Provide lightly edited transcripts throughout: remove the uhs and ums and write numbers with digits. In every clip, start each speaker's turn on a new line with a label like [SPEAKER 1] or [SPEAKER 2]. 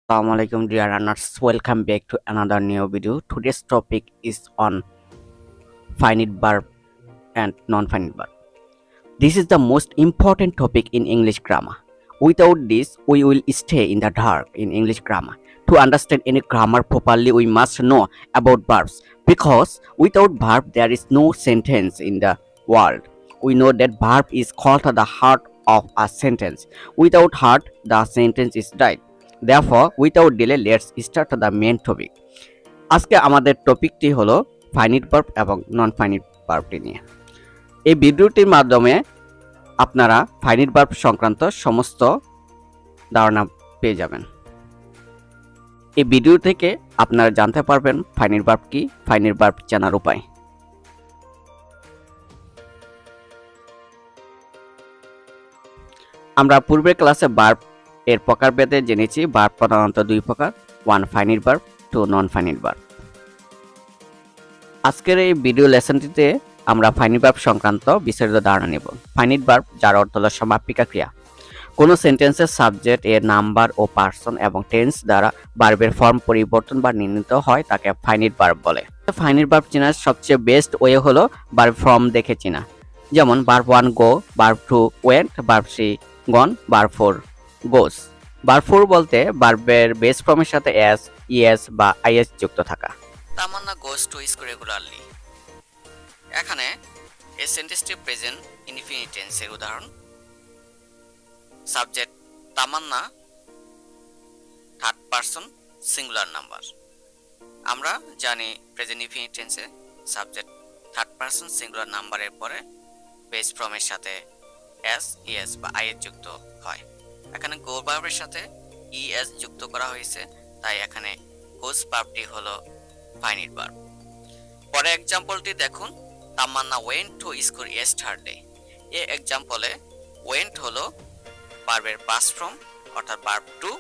[SPEAKER 1] Assalamualaikum dear learners, welcome back to another new video. Today's topic is on finite verb and non-finite verb. This is the most important topic in English grammar. Without this, we will stay in the dark in English grammar. To understand any grammar properly, we must know about verbs because without verb, there is no sentence in the world. We know that verb is called the heart of a sentence. Without heart, the sentence is dead. Therefore, without delay, let's start the main topic. আজকে আমাদের টপিকটি হলো finite verb এবং non finite ভার্বটি নিয়ে। এই ভিডিওটির মাধ্যমে আপনারা finite verb সংক্রান্ত সমস্ত ধারণা পেয়ে যাবেন। এই ভিডিও থেকে আপনারা জানতে পারবেন ফাইনিট ভার্ব কি, ফাইনিট ভার্ব জানার উপায়। আমরা পূর্বের ক্লাসে ভার্ব এর প্রকারভেদে জেনেছি। ভার্ব প্রধানত দুই প্রকার, one finite verb, two non finite verb. আজকের এই ভিডিও লেসনটিতে আমরা ফাইনিট ভার্ব সংক্রান্ত বিস্তারিত ধারণা নেব। ফাইনিট ভার্ব যার অর্থ হল সমাপিকা ক্রিয়া। কোনো সেন্টেন্সের সাবজেক্ট এর নাম্বার ও পার্সন এবং টেন্স দ্বারা ভার্বের ফর্ম পরিবর্তন বা নির্ণীত হয় তাকে ফাইনিট ভার্ব বলে। ফাইনিট ভার্ব চেনার সবচেয়ে বেস্ট ওয়ে হলো ভার্ব ফর্ম দেখে চেনা। যেমন ভার্ব 1 গো, ভার্ব 2 ওয়েন্ট, ভার্ব 3 গন, ভার্ব 4 গোস। ভার্ব 4 বলতে ভার্বের বেস ফর্মের সাথে এস, ইএস বা আইএস যুক্ত থাকা। Tamanna goes to school regularly. এখানে এই সেন্টেন্সটি প্রেজেন্ট ইনফিনিট টেন্সের উদাহরণ। Subject Tamanna, third person singular number. আমরা জানি প্রেজেন্ট ইনফিনিট টেন্সে সাবজেক্ট থার্ড পারসন সিঙ্গুলার নাম্বারের পরে বেস ফর্মের সাথে এস, ইএস বা আইএস যুক্ত হয়। এখানে গো ভার্বের সাথে ইএস যুক্ত করা হয়েছে, তাই এখানে গোস ভার্বটি হলো ফাইনিট ভার্ব। পরে এক্সাম্পলটি দেখুন, তামান্না ওয়েন্ট টু স্কুল ইয়েস্টারডে। এই এক্সাম্পলে ওয়েন্ট হলো ভার্বের পাস্ট ফর্ম অর্থাৎ ভার্ব 2,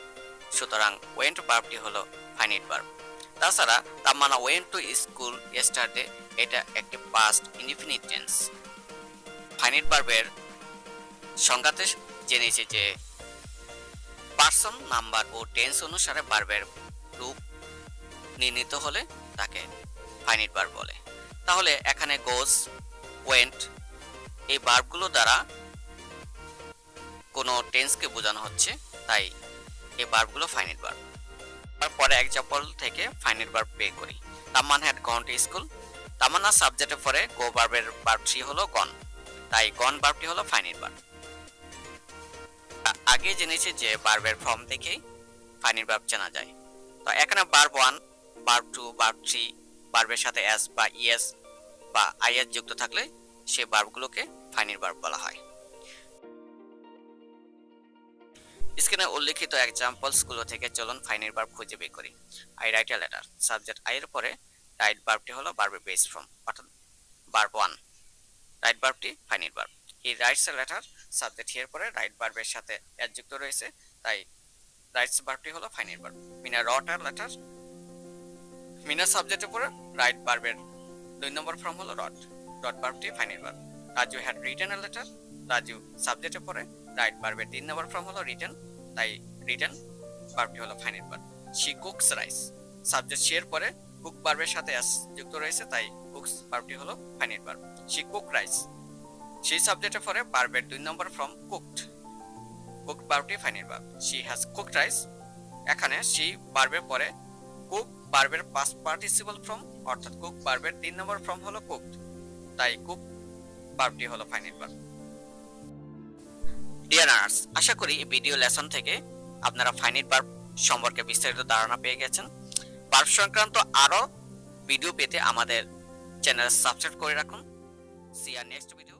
[SPEAKER 1] সুতরাং ওয়েন্ট ভার্বটি হলো ফাইনিট ভার্ব। তাছাড়া তামান্না ওয়েন্ট টু স্কুল ইয়েস্টারডে এটা একটি পাস্ট ইনডিফিনিট টেন্স। ফাইনিট ভার্বের সংজ্ঞাতে জেনেছি যে পার্সন, নাম্বার ও টেন্স অনুসারে ভার্বের রূপ নির্ণীত হলে তাকে ফাইনিট ভার্ব বলে। তাহলে এখানে গোস, ওয়েন্ট এই ভার্বগুলো দ্বারা কোনো টেন্সকে বোঝানো হচ্ছে, তাই এই ভার্বগুলো ফাইনিট ভার্ব। তারপরে এক্সাম্পল থেকে ফাইনিট ভার্ব বের করি। তামান হ্যাড গন টু স্কুল। তামান্না সাবজেক্টের পরে গো ভার্বের ভার্ব 3 হলো গন, তাই গন ভার্বটি হলো ফাইনিট ভার্ব। আগে জেনেছি যে ভার্বের ফর্ম থেকেই ফাইনিট ভার্ব জানা যায়। তো এখানে ভার্ব 1, ভার্ব 2, ভার্ব 3 ভার্বের সাথে এস বা ইএস বা আইএস যুক্ত থাকলে সেই ভার্বগুলোকে ফাইনিট ভার্ব বলা হয়। স্ক্রিনে উল্লেখিত এক্সাম্পলস গুলো থেকে চলুন ফাইনিট ভার্ব খুঁজে বের করি। I write a letter. Subject I এর পরে রাইট ভার্বটি হলো ভার্বের বেস ফর্ম অর্থাৎ ভার্ব 1। রাইট ভার্বটি finite verb. He writes a letter. Subject এর পরে রাইট ভার্বের সাথে এস যুক্ত রয়েছে, তাই রাইটস ভার্বটি হলো finite verb. Mina wrote a letter. Mina সাবজেক্টের পরে রাইট ভার্বের 2 নম্বর ফর্ম হলো রট। রট ভার্বটি finite verb. Raju had written a letter. Raju সাবজেক্টের পরে রাইট ভার্বের 3 নম্বর ফর্ম হলো রিটেন, তাই রিটেন ভার্বটি হলো finite verb. She cooks rice. Subject she এর পরে কুক ভার্বের সাথে এস যুক্ত রয়েছে, তাই কুকস ভার্বটি হলো finite verb. She cook rice. She সাবজেক্টের পরে ভার্বের 2 নম্বর ফর্ম কুকড। কুকড ভার্বটি finite verb. She has cooked rice. এখানে শি ভার্বের পরে কুক ভার্বের পাস্ট পার্টিসিপল ফর্ম অর্থাৎ কুক ভার্বের 3 নম্বর ফর্ম হলো কুকড, তাই কুক ভার্বটি হলো ফাইনিট ভার্ব। ডিয়ার লার্নার্স, আশা করি এই ভিডিও লেসন থেকে আপনারা ফাইনিট ভার্ব সম্পর্কে বিস্তারিত ধারণা পেয়ে গেছেন। ভার্ব সংক্রান্ত আরো ভিডিও পেতে আমাদের চ্যানেল সাবস্ক্রাইব করে রাখুন। সি আর নেক্সট ভিডিও।